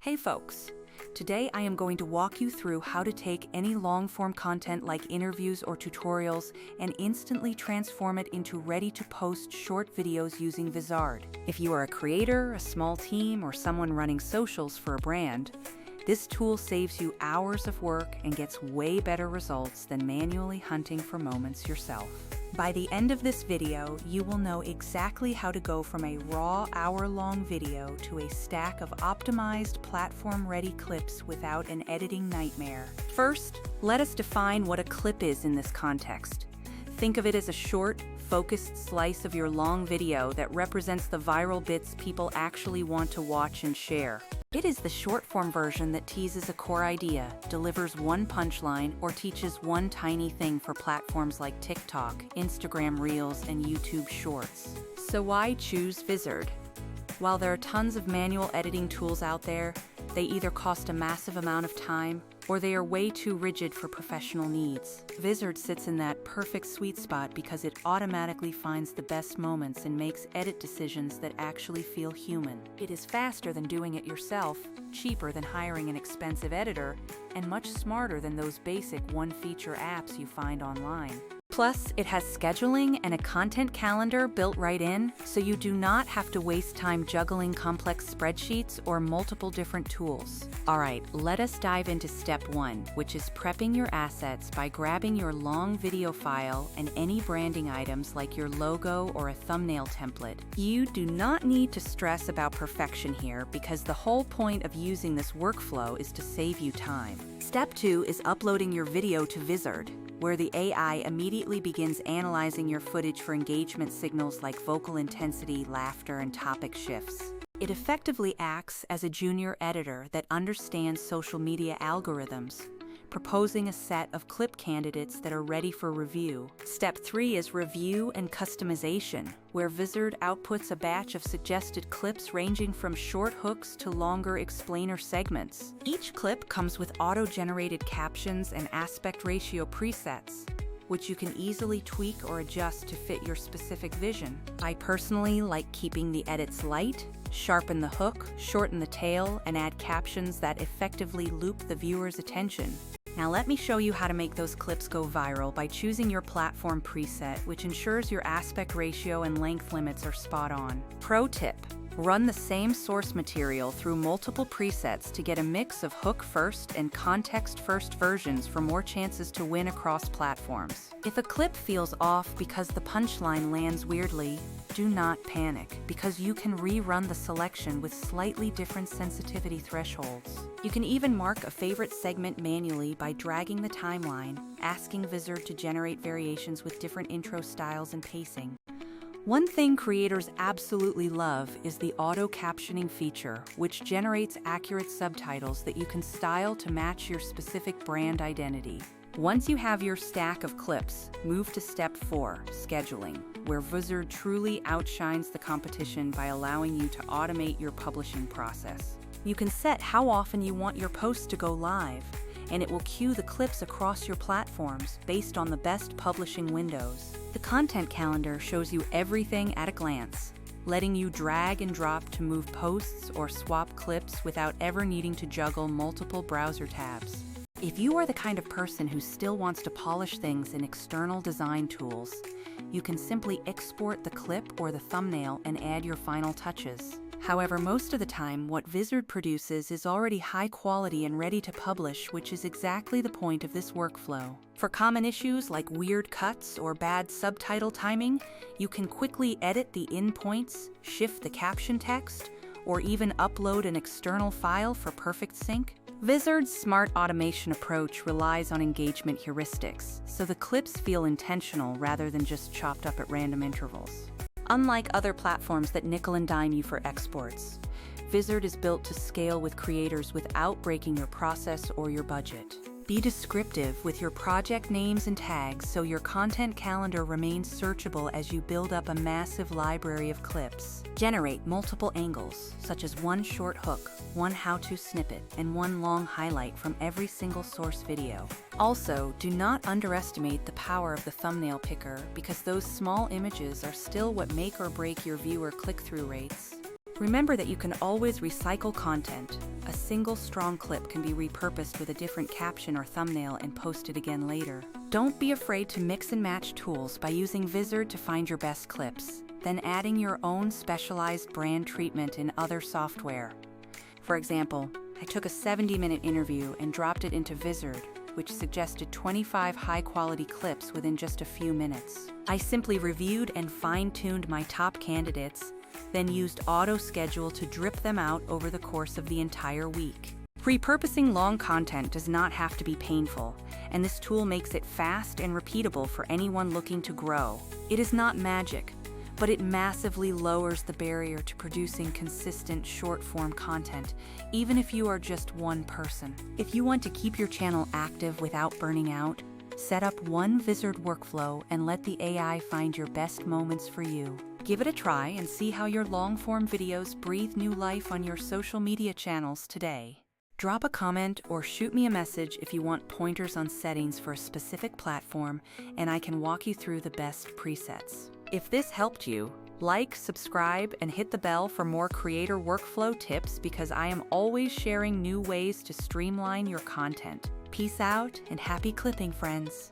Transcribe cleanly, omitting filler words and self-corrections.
Hey folks, today I am going to walk you through how to take any long-form content like interviews or tutorials and instantly transform it into ready-to-post short videos using Vizard. If you are a creator, a small team, or someone running socials for a brand, this tool saves you hours of work and gets way better results than manually hunting for moments yourself. By the end of this video, you will know exactly how to go from a raw hour-long video to a stack of optimized platform-ready clips without an editing nightmare. First, let us define what a clip is in this context. Think of it as a short, focused slice of your long video that represents the viral bits people actually want to watch and share. It is the short-form version that teases a core idea, delivers one punchline, or teaches one tiny thing for platforms like TikTok, Instagram Reels, and YouTube Shorts. So why choose Vizard? While there are tons of manual editing tools out there, they either cost a massive amount of time or they are way too rigid for professional needs. Vizard sits in that perfect sweet spot because it automatically finds the best moments and makes edit decisions that actually feel human. It is faster than doing it yourself, cheaper than hiring an expensive editor, and much smarter than those basic one-feature apps you find online. Plus, it has scheduling and a content calendar built right in, so you do not have to waste time juggling complex spreadsheets or multiple different tools. Alright, let us dive into step 1, which is prepping your assets by grabbing your long video file and any branding items like your logo or a thumbnail template. You do not need to stress about perfection here because the whole point of using this workflow is to save you time. Step 2 is uploading your video to Vizard, where the AI immediately begins analyzing your footage for engagement signals like vocal intensity, laughter, and topic shifts. It effectively acts as a junior editor that understands social media algorithms, proposing a set of clip candidates that are ready for review. Step 3 is review and customization, where Vizard outputs a batch of suggested clips ranging from short hooks to longer explainer segments. Each clip comes with auto-generated captions and aspect ratio presets, which you can easily tweak or adjust to fit your specific vision. I personally like keeping the edits light, sharpen the hook, shorten the tail, and add captions that effectively loop the viewer's attention. Now let me show you how to make those clips go viral by choosing your platform preset, which ensures your aspect ratio and length limits are spot on. Pro tip: run the same source material through multiple presets to get a mix of hook-first and context-first versions for more chances to win across platforms. If a clip feels off because the punchline lands weirdly, do not panic, because you can rerun the selection with slightly different sensitivity thresholds. You can even mark a favorite segment manually by dragging the timeline, asking Vizard to generate variations with different intro styles and pacing. One thing creators absolutely love is the auto-captioning feature, which generates accurate subtitles that you can style to match your specific brand identity. Once you have your stack of clips, move to step 4, scheduling, where Vizard truly outshines the competition by allowing you to automate your publishing process. You can set how often you want your post to go live, and it will queue the clips across your platforms based on the best publishing windows. The content calendar shows you everything at a glance, letting you drag and drop to move posts or swap clips without ever needing to juggle multiple browser tabs. If you are the kind of person who still wants to polish things in external design tools, you can simply export the clip or the thumbnail and add your final touches. However, most of the time, what Vizard produces is already high quality and ready to publish, which is exactly the point of this workflow. For common issues like weird cuts or bad subtitle timing, you can quickly edit the in points, shift the caption text, or even upload an external file for perfect sync. Vizard's smart automation approach relies on engagement heuristics, so the clips feel intentional rather than just chopped up at random intervals. Unlike other platforms that nickel and dime you for exports, Vizard is built to scale with creators without breaking your process or your budget. Be descriptive with your project names and tags so your content calendar remains searchable as you build up a massive library of clips. Generate multiple angles, such as one short hook, one how-to snippet, and one long highlight from every single source video. Also, do not underestimate the power of the thumbnail picker because those small images are still what make or break your viewer click-through rates. Remember that you can always recycle content. A single strong clip can be repurposed with a different caption or thumbnail and posted again later. Don't be afraid to mix and match tools by using Vizard to find your best clips, then adding your own specialized brand treatment in other software. For example, I took a 70-minute interview and dropped it into Vizard, which suggested 25 high-quality clips within just a few minutes. I simply reviewed and fine-tuned my top candidates, then used auto-schedule to drip them out over the course of the entire week. Repurposing long content does not have to be painful, and this tool makes it fast and repeatable for anyone looking to grow. It is not magic, but it massively lowers the barrier to producing consistent short-form content, even if you are just one person. If you want to keep your channel active without burning out, set up one Vizard workflow and let the AI find your best moments for you. Give it a try and see how your long-form videos breathe new life on your social media channels today. Drop a comment or shoot me a message if you want pointers on settings for a specific platform, and I can walk you through the best presets. If this helped you, like, subscribe, and hit the bell for more creator workflow tips because I am always sharing new ways to streamline your content. Peace out and happy clipping, friends.